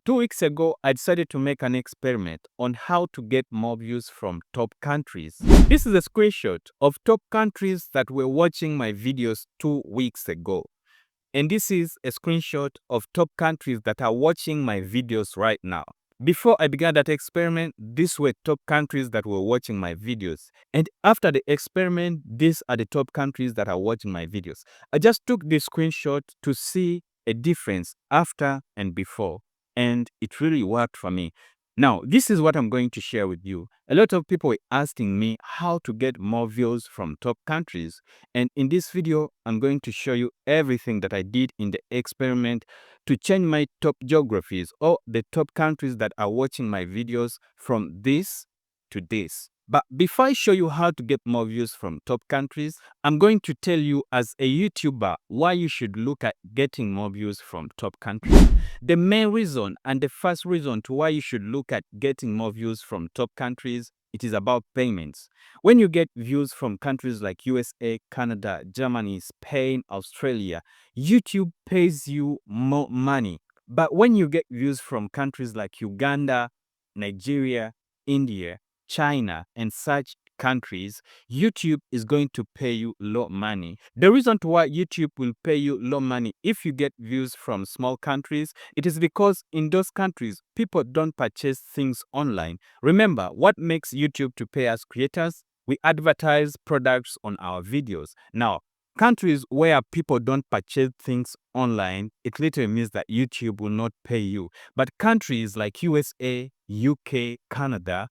2 weeks ago, I decided to make an experiment on how to get more views from top countries. This is a screenshot of top countries that were watching my videos 2 weeks ago. And this is a screenshot of top countries that are watching my videos right now. Before I began that experiment, these were top countries that were watching my videos. And after the experiment, these are the top countries that are watching my videos. I just took this screenshot to see a difference after and before. And it really worked for me. Now, this is what I'm going to share with you. A lot of people were asking me how to get more views from top countries. And in this video, I'm going to show you everything that I did in the experiment to change my top geographies or the top countries that are watching my videos from this to this. But before I show you how to get more views from top countries, I'm going to tell you as a YouTuber why you should look at getting more views from top countries. The main reason and the first reason to why you should look at getting more views from top countries, it is about payments. When you get views from countries like USA, Canada, Germany, Spain, Australia, YouTube pays you more money. But when you get views from countries like Uganda, Nigeria, India, China, and such countries, YouTube is going to pay you low money. The reason to why YouTube will pay you low money if you get views from small countries, it is because in those countries, people don't purchase things online. Remember, what makes YouTube to pay us creators? We advertise products on our videos. Now, countries where people don't purchase things online, it literally means that YouTube will not pay you. But countries like USA, UK, Canada,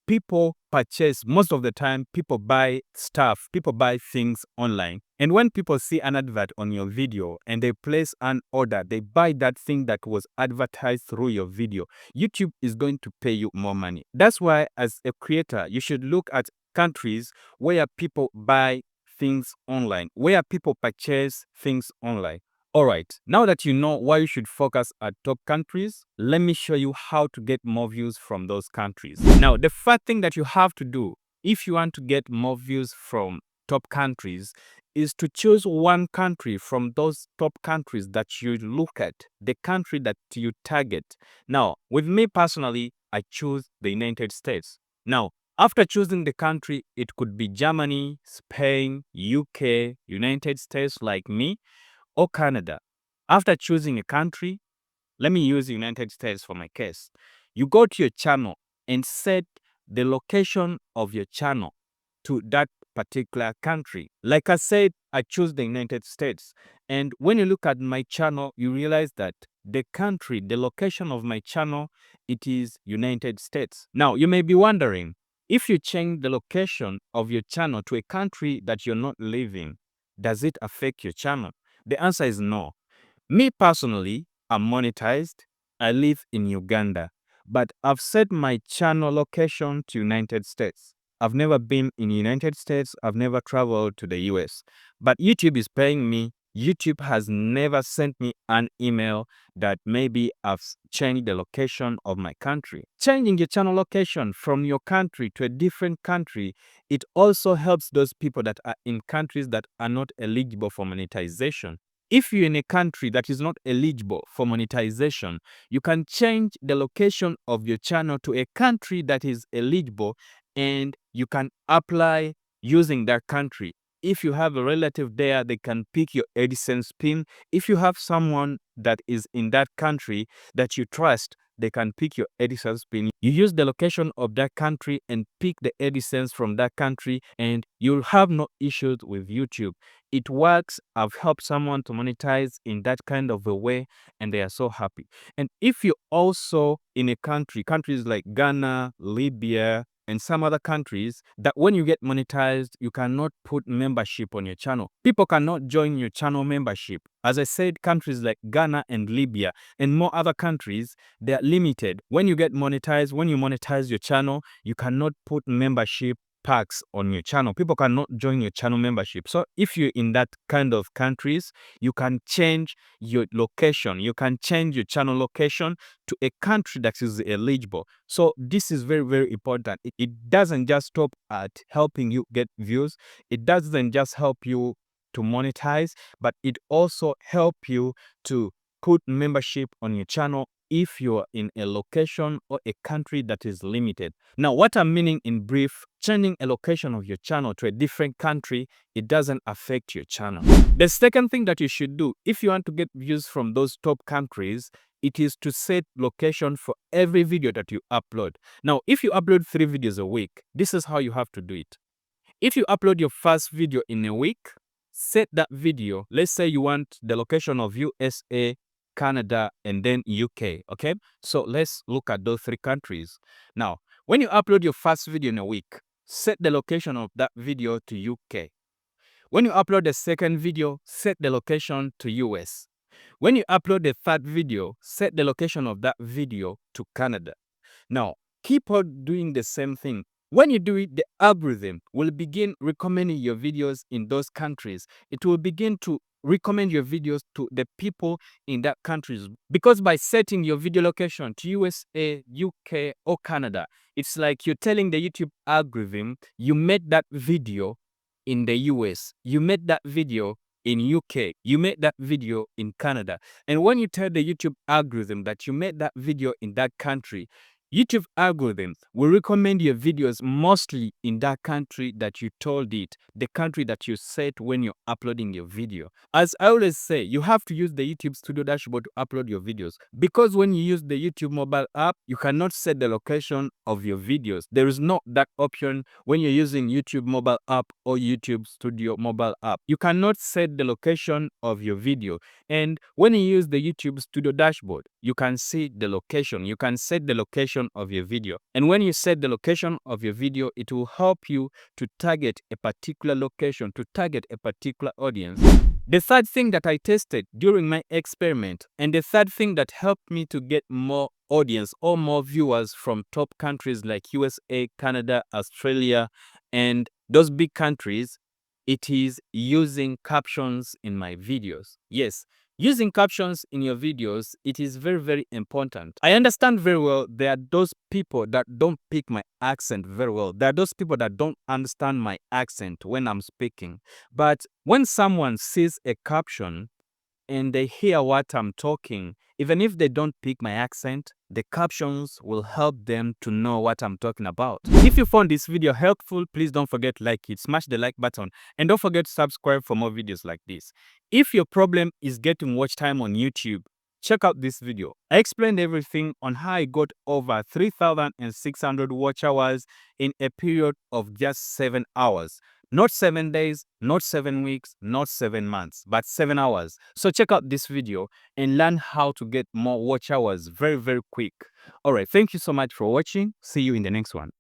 people purchase, most of the time, people buy stuff, people buy things online. And when people see an advert on your video and they place an order, they buy that thing that was advertised through your video, YouTube is going to pay you more money. That's why, as a creator, you should look at countries where people buy things online, where people purchase things online. All right, now that you know why you should focus at top countries, let me show you how to get more views from those countries. Now, the first thing that you have to do if you want to get more views from top countries is to choose one country from those top countries that you look at, the country that you target. Now, with me personally, I choose the United States. Now, after choosing the country, it could be Germany, Spain, UK, United States like me, or Canada. After choosing a country, let me use the United States for my case. You go to your channel and set the location of your channel to that particular country. Like I said, I choose the United States. And when you look at my channel, you realize that the country, the location of my channel, it is United States. Now, you may be wondering, if you change the location of your channel to a country that you're not living, does it affect your channel? The answer is no. Me personally, I'm monetized. I live in Uganda, but I've set my channel location to United States. I've never been in United States. I've never traveled to the US, but YouTube is paying me. YouTube has never sent me an email that maybe I've changed the location of my country. Changing your channel location from your country to a different country, it also helps those people that are in countries that are not eligible for monetization. If you're in a country that is not eligible for monetization, you can change the location of your channel to a country that is eligible and you can apply using that country. If you have a relative there, they can pick your AdSense pin. If you have someone that is in that country that you trust, they can pick your AdSense pin. You use the location of that country and pick the AdSense from that country, and you'll have no issues with YouTube. It works. I've helped someone to monetize in that kind of a way, and they are so happy. And if you're also in a country, countries like Ghana, Libya, and some other countries, that when you get monetized, you cannot put membership on your channel. People cannot join your channel membership. As I said, countries like Ghana and Libya and more other countries, they are limited. When you get monetized, when you monetize your channel, you cannot put membership packs on your channel. People cannot join your channel membership. So if you're in that kind of countries, you can change your location. You can change your channel location to a country that is eligible. So this is very, very important. It doesn't just stop at helping you get views. It doesn't just help you to monetize, but it also help you to put membership on your channel if you're in a location or a country that is limited. Now, what I'm meaning in brief, changing a location of your channel to a different country, it doesn't affect your channel. The second thing that you should do if you want to get views from those top countries, it is to set location for every video that you upload. Now, if you upload 3 videos a week, this is how you have to do it. If you upload your first video in a week, set that video. Let's say you want the location of USA, Canada, and then UK, okay? So let's look at those 3 countries. Now, when you upload your first video in a week, set the location of that video to UK. When you upload the second video, set the location to US. When you upload the third video, set the location of that video to Canada. Now, keep on doing the same thing. When you do it, the algorithm will begin recommending your videos in those countries. It will begin to recommend your videos to the people in that countries. Because by setting your video location to USA, UK, or Canada, it's like you're telling the YouTube algorithm you made that video in the US, you made that video in UK, you made that video in Canada. And when you tell the YouTube algorithm that you made that video in that country, YouTube algorithms will recommend your videos mostly in that country that you told it, the country that you set when you're uploading your video. As I always say, you have to use the YouTube Studio dashboard to upload your videos, because when you use the YouTube mobile app, you cannot set the location of your videos. There is not that option when you're using YouTube mobile app or YouTube Studio mobile app. You cannot set the location of your video. And when you use the YouTube Studio dashboard, you can see the location. You can set the location of your video. And when you set the location of your video, it will help you to target a particular location, to target a particular audience. The third thing that I tested during my experiment, and the third thing that helped me to get more audience or more viewers from top countries like USA, Canada, Australia, and those big countries, it is using captions in my videos. Yes, using captions in your videos, it is very, very important. I understand very well there are those people that don't pick my accent very well. There are those people that don't understand my accent when I'm speaking. But when someone sees a caption and they hear what I'm talking, even if they don't pick my accent, the captions will help them to know what I'm talking about. If you found this video helpful, please don't forget to like it, smash the like button, and don't forget to subscribe for more videos like this. If your problem is getting watch time on YouTube, check out this video. I explained everything on how I got over 3,600 watch hours in a period of just 7 hours. Not 7 days, not 7 weeks, not 7 months, but 7 hours. So check out this video and learn how to get more watch hours very, very quick. All right, thank you so much for watching. See you in the next one.